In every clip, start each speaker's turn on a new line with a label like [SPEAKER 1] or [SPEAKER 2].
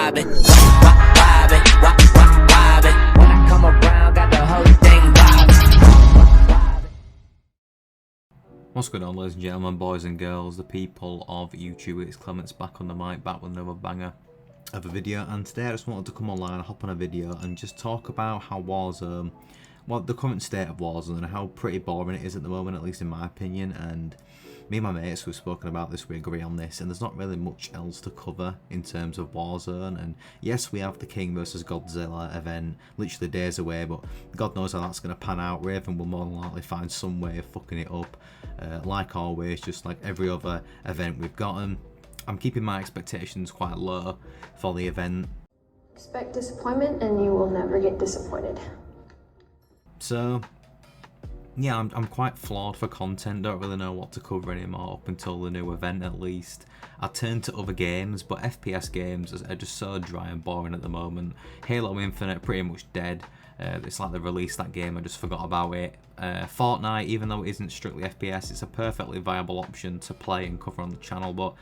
[SPEAKER 1] wobbin', wobbin', wobbin'. When I come around, got the whole thing wobbin'.
[SPEAKER 2] What's going on, ladies and gentlemen, boys and girls, the people of YouTube? It's Clements back on the mic, back with another banger of a video. And today I just wanted to come online, hop on a video and just talk about how Warzone, well, the current state of Warzone and how pretty boring it is at the moment, at least in my opinion. And me and my mates who've spoken about this, we agree on this, and there's not really much else to cover in terms of Warzone. And yes, we have the King versus Godzilla event literally days away, but God knows how that's going to pan out. Raven will more than likely find some way of fucking it up, like always, just like every other event we've gotten. I'm keeping my expectations quite low for the event.
[SPEAKER 3] Expect disappointment and you will never get disappointed.
[SPEAKER 2] So yeah, I'm quite flawed for content, don't really know what to cover anymore up until the new event at least. I turn to other games, but FPS games are just so dry and boring at the moment. Halo Infinite pretty much dead. It's like they released that game, I just forgot about it. Fortnite, even though it isn't strictly FPS, it's a perfectly viable option to play and cover on the channel, but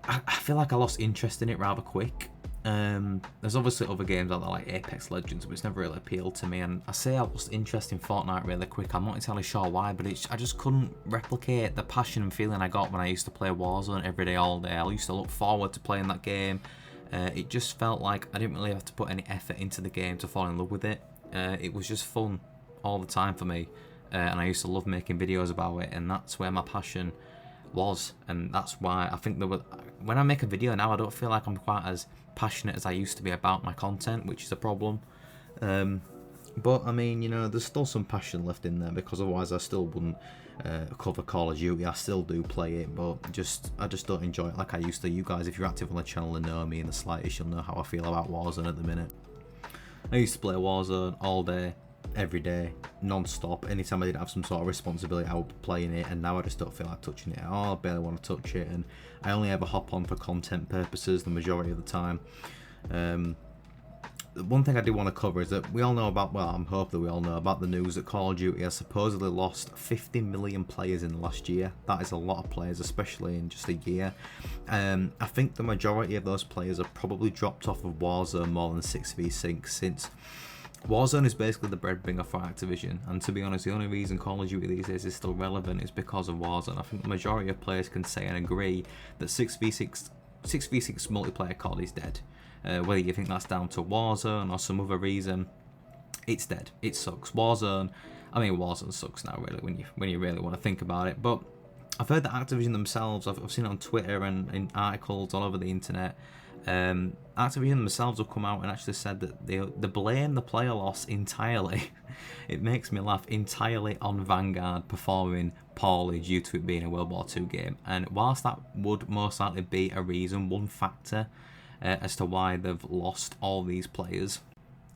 [SPEAKER 2] I feel like I lost interest in it rather quick. There's obviously other games out there like Apex Legends, but it's never really appealed to me, and I say I lost interest in Fortnite really quick. I'm not entirely sure why, but I just couldn't replicate the passion and feeling I got when I used to play Warzone every day, all day. I used to look forward to playing that game. It just felt like I didn't really have to put any effort into the game to fall in love with it. It was just fun all the time for me, and I used to love making videos about it, and that's where my passion was. And that's why I think when I make a video now, I don't feel like I'm quite as passionate as I used to be about my content, which is a problem. But I mean, you know, there's still some passion left in there, because otherwise I still wouldn't cover Call of Duty. I still do play it, but I just don't enjoy it like I used to. You guys, if you're active on the channel and know me in the slightest, you'll know how I feel about Warzone at the minute. I used to play Warzone all day, every day, non-stop. Anytime I did have some sort of responsibility, I would be playing it, and now I just don't feel like touching it at all. I barely want to touch it, and I only ever hop on for content purposes the majority of the time. One thing I do want to cover is that we all know about, well, I'm hoping that we all know about the news that Call of Duty has supposedly lost 50 million players in the last year. That is a lot of players, especially in just a year. I think the majority of those players have probably dropped off of Warzone more than 6v6, since Warzone is basically the breadbinner for Activision, and to be honest, the only reason Call of Duty these days is still relevant is because of Warzone. I think the majority of players can say and agree that 6v6 multiplayer COD is dead. Whether you think that's down to Warzone or some other reason, it's dead. It sucks. Warzone sucks now, really, when you really want to think about it. But I've heard that Activision themselves, I've seen it on Twitter and in articles all over the internet, Activision themselves have come out and actually said that they blame the player loss entirely, it makes me laugh, entirely on Vanguard performing poorly due to it being a World War II game. And whilst that would most likely be a reason, one factor as to why they've lost all these players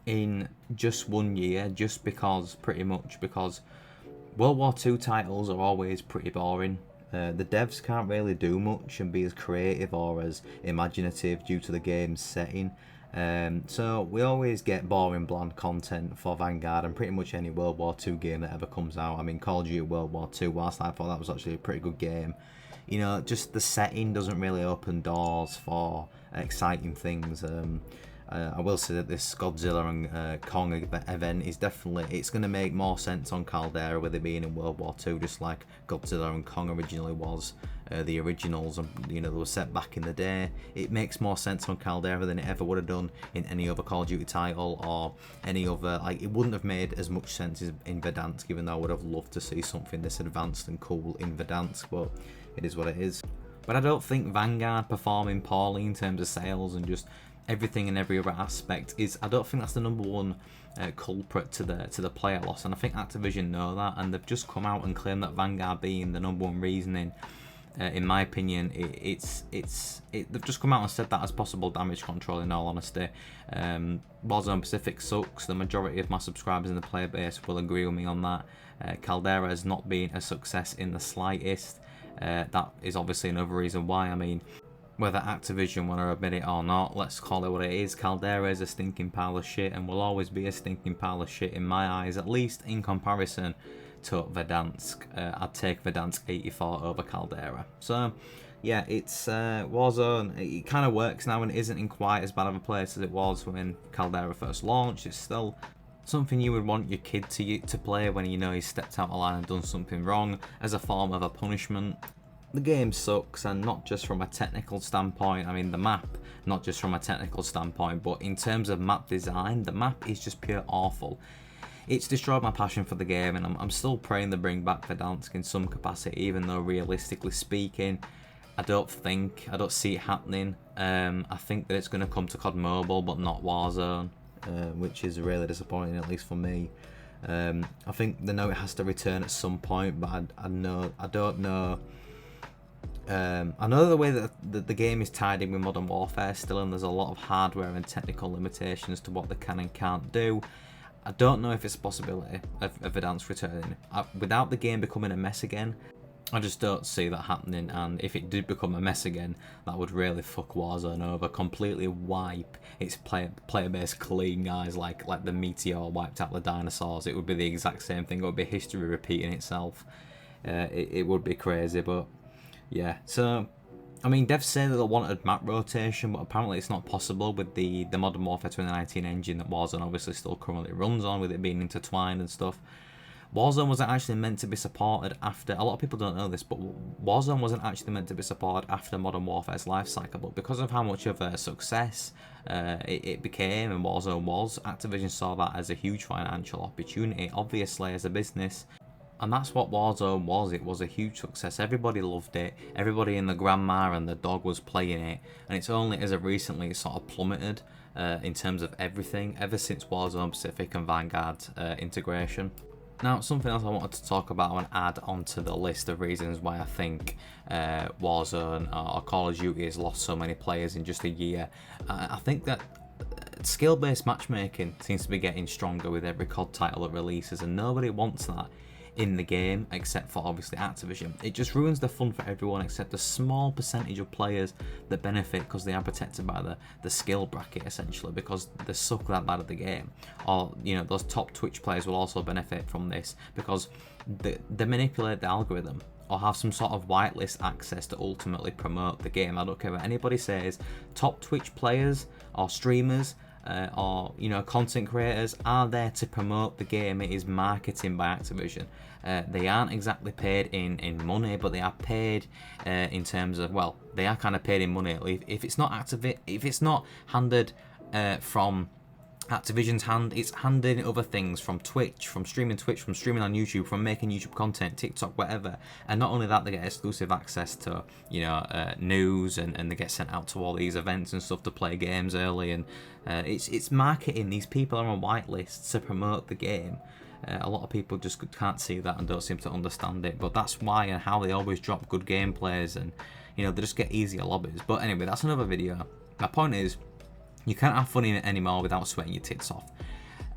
[SPEAKER 2] in just 1 year, just because, pretty much because World War II titles are always pretty boring. The devs can't really do much and be as creative or as imaginative due to the game's setting. So we always get boring, bland content for Vanguard and pretty much any World War II game that ever comes out. I mean, Call of Duty World War II, whilst I thought that was actually a pretty good game, you know, just the setting doesn't really open doors for exciting things. I will say that this Godzilla and Kong event is definitely, it's going to make more sense on Caldera with it being in World War II, just like Godzilla and Kong originally was, the originals, and you know, they were set back in the day. It makes more sense on Caldera than it ever would have done in any other Call of Duty title or any other, like, it wouldn't have made as much sense in Verdansk, even though I would have loved to see something this advanced and cool in Verdansk, but it is what it is. But I don't think Vanguard performing poorly in terms of sales and just everything and every other aspect is, I don't think that's the number one culprit to the player loss, and I think Activision know that, and they've just come out and claimed that Vanguard being the number one reasoning. In my opinion, they've just come out and said that as possible damage control, in all honesty. Warzone Pacific sucks. The majority of my subscribers in the player base will agree with me on that. Caldera has not been a success in the slightest. That is obviously another reason why. I mean, whether Activision want to admit it or not, let's call it what it is. Caldera is a stinking pile of shit and will always be a stinking pile of shit in my eyes, at least in comparison to Verdansk. I'd take Verdansk 84 over Caldera. So yeah, it's Warzone. It kind of works now and it isn't in quite as bad of a place as it was when Caldera first launched. It's still something you would want your kid to play when you know he's stepped out of line and done something wrong, as a form of a punishment. The game sucks, and not just from a technical standpoint. I mean, the map, not just from a technical standpoint, but in terms of map design, the map is just pure awful. It's destroyed my passion for the game, and I'm still praying they bring back Verdansk in some capacity, even though realistically speaking, I don't see it happening. I think that it's going to come to COD Mobile, but not Warzone, which is really disappointing, at least for me. I think they know it has to return at some point, but I don't know. I know the way that the game is tied in with Modern Warfare still, and there's a lot of hardware and technical limitations to what they can and can't do. I don't know if it's a possibility of Verdansk returning. Without the game becoming a mess again, I just don't see that happening, and if it did become a mess again, that would really fuck Warzone over, completely wipe its player base clean, guys, like the meteor wiped out the dinosaurs. It would be the exact same thing. It would be history repeating itself. It would be crazy, but yeah. So, I mean, devs say that they wanted map rotation, but apparently it's not possible with the Modern Warfare 2019 engine that Warzone obviously still currently runs on, with it being intertwined and stuff. Warzone wasn't actually meant to be supported after, a lot of people don't know this, but Warzone wasn't actually meant to be supported after Modern Warfare's life cycle, but because of how much of a success it became, and Warzone was, Activision saw that as a huge financial opportunity, obviously, as a business. And that's what Warzone was. It was a huge success. Everybody loved it. Everybody in the grandma and the dog was playing it. And it's only as of recently it sort of plummeted in terms of everything, ever since Warzone Pacific and Vanguard integration. Now, something else I wanted to talk about and add onto the list of reasons why I think Warzone or Call of Duty has lost so many players in just a year. I think that skill-based matchmaking seems to be getting stronger with every COD title that releases, and nobody wants that in the game except for obviously Activision. It just ruins the fun for everyone except a small percentage of players that benefit because they are protected by the skill bracket, essentially, because they suck that bad at the game. Or, you know, those top Twitch players will also benefit from this because they manipulate the algorithm or have some sort of whitelist access to ultimately promote the game. I don't care what anybody says. Top Twitch players or streamers or, you know, content creators are there to promote the game. It is marketing by Activision. They aren't exactly paid in money, but they are paid in terms of, well, they are kind of paid in money. If it's not handed from Activision's hand, it's handed in other things, from Twitch, from streaming on YouTube, from making YouTube content, TikTok, whatever. And not only that, they get exclusive access to, you know, news, and they get sent out to all these events and stuff to play games early, and it's marketing. These people are on whitelists to promote the game. A lot of people just can't see that and don't seem to understand it, but that's why and how they always drop good gameplays, and, you know, they just get easier lobbies. But anyway, that's another video. My point is, you can't have fun in it anymore without sweating your tits off,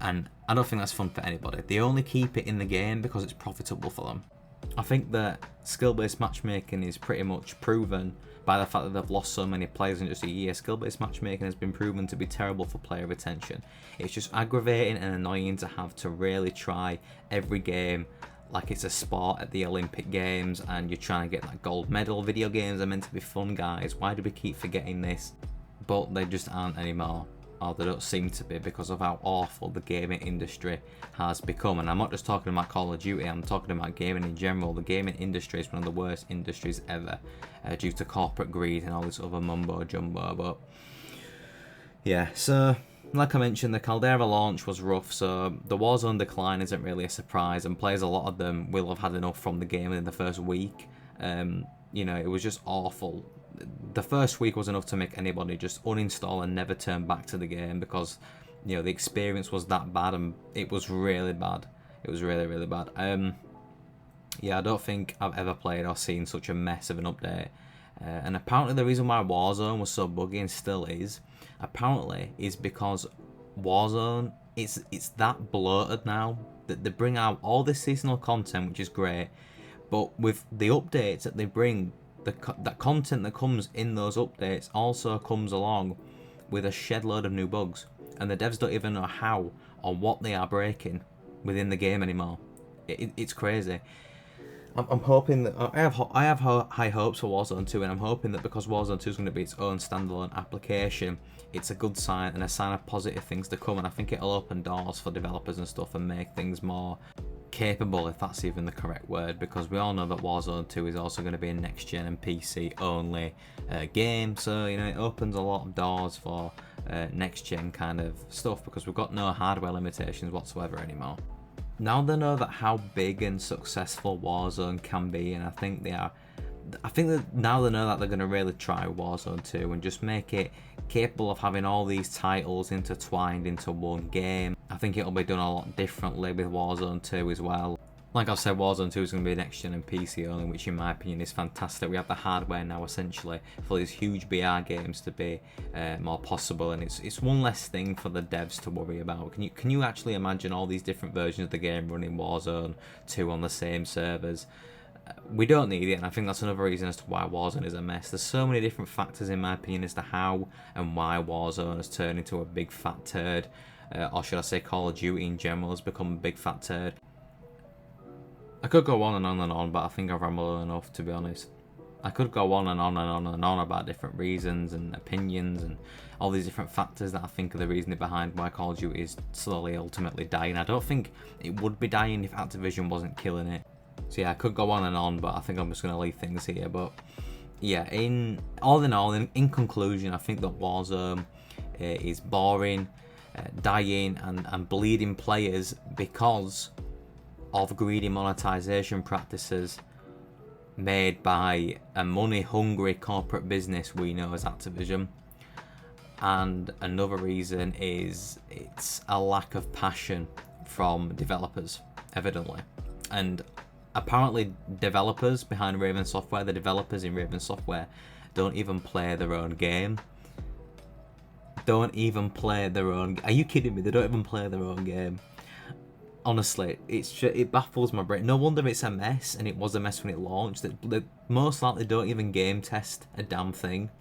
[SPEAKER 2] and I don't think that's fun for anybody. They only keep it in the game because it's profitable for them. I think that skill-based matchmaking is pretty much proven by the fact that they've lost so many players in just a year. Skill-based matchmaking has been proven to be terrible for player retention. It's just aggravating and annoying to have to really try every game like it's a sport at the Olympic Games and you're trying to get that gold medal. Video games are meant to be fun, guys. Why do we keep forgetting this? But they just aren't anymore, or they don't seem to be, because of how awful the gaming industry has become. And I'm not just talking about Call of Duty, I'm talking about gaming in general. The gaming industry is one of the worst industries ever, due to corporate greed and all this other mumbo jumbo. But yeah, so like I mentioned, the Caldera launch was rough, so the Warzone decline isn't really a surprise, and players, a lot of them will have had enough from the game in the first week. You know, it was just awful. The first week was enough to make anybody just uninstall and never turn back to the game, because, you know, the experience was that bad, and it was really bad. It was really, really bad. Yeah, I don't think I've ever played or seen such a mess of an update. And apparently the reason why Warzone was so buggy, and still is, apparently, is because Warzone, it's that bloated now that they bring out all this seasonal content, which is great, but with the updates that they bring, that content that comes in those updates also comes along with a shed load of new bugs, and the devs don't even know how or what they are breaking within the game anymore. It's crazy. I'm hoping that I have high hopes for Warzone 2, and I'm hoping that because Warzone 2 is going to be its own standalone application, it's a good sign and a sign of positive things to come, and I think it'll open doors for developers and stuff and make things more capable, if that's even the correct word, because we all know that Warzone 2 is also going to be a next gen and PC only game, so you know, it opens a lot of doors for next gen kind of stuff, because we've got no hardware limitations whatsoever anymore. Now they know that how big and successful Warzone can be, and I think that now they know that they're going to really try Warzone 2 and just make it capable of having all these titles intertwined into one game. I think it'll be done a lot differently with Warzone 2 as well. Like I've said, Warzone 2 is going to be next gen and PC only, which in my opinion is fantastic. We have the hardware now essentially for these huge BR games to be more possible, and it's one less thing for the devs to worry about. Can you actually imagine all these different versions of the game running Warzone 2 on the same servers? We don't need it, and I think that's another reason as to why Warzone is a mess. There's so many different factors in my opinion as to how and why Warzone has turned into a big fat turd, or should I say Call of Duty in general has become a big fat turd. I could go on and on and on, but I think I've rambled enough, to be honest. I could go on and on and on and on about different reasons and opinions and all these different factors that I think are the reason behind why Call of Duty is slowly ultimately dying. I don't think it would be dying if Activision wasn't killing it. So yeah, I could go on and on, but I think I'm just going to leave things here. But yeah, in all, in conclusion, I think that Warzone is boring, dying and bleeding players because of greedy monetization practices made by a money-hungry corporate business we know as Activision. And another reason is it's a lack of passion from developers, evidently. And apparently developers behind Raven Software, the developers in Raven Software, don't even play their own game. Are you kidding me? They don't even play their own game. Honestly, it baffles my brain. No wonder it's a mess, and it was a mess when it launched. They most likely don't even game test a damn thing.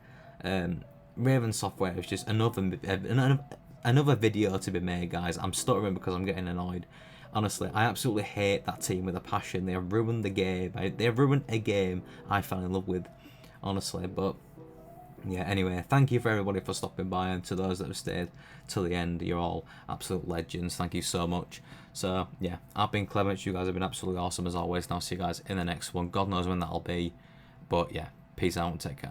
[SPEAKER 2] Raven Software is just another video to be made, guys. I'm stuttering because I'm getting annoyed. Honestly, I absolutely hate that team with a passion. They have ruined the game. They have ruined a game I fell in love with, honestly. But yeah, anyway, thank you for everybody for stopping by, and to those that have stayed till the end, you're all absolute legends. Thank you so much. So yeah, I've been Clements. You guys have been absolutely awesome as always, and I'll see you guys in the next one. God knows when that'll be, but yeah, peace out and take care.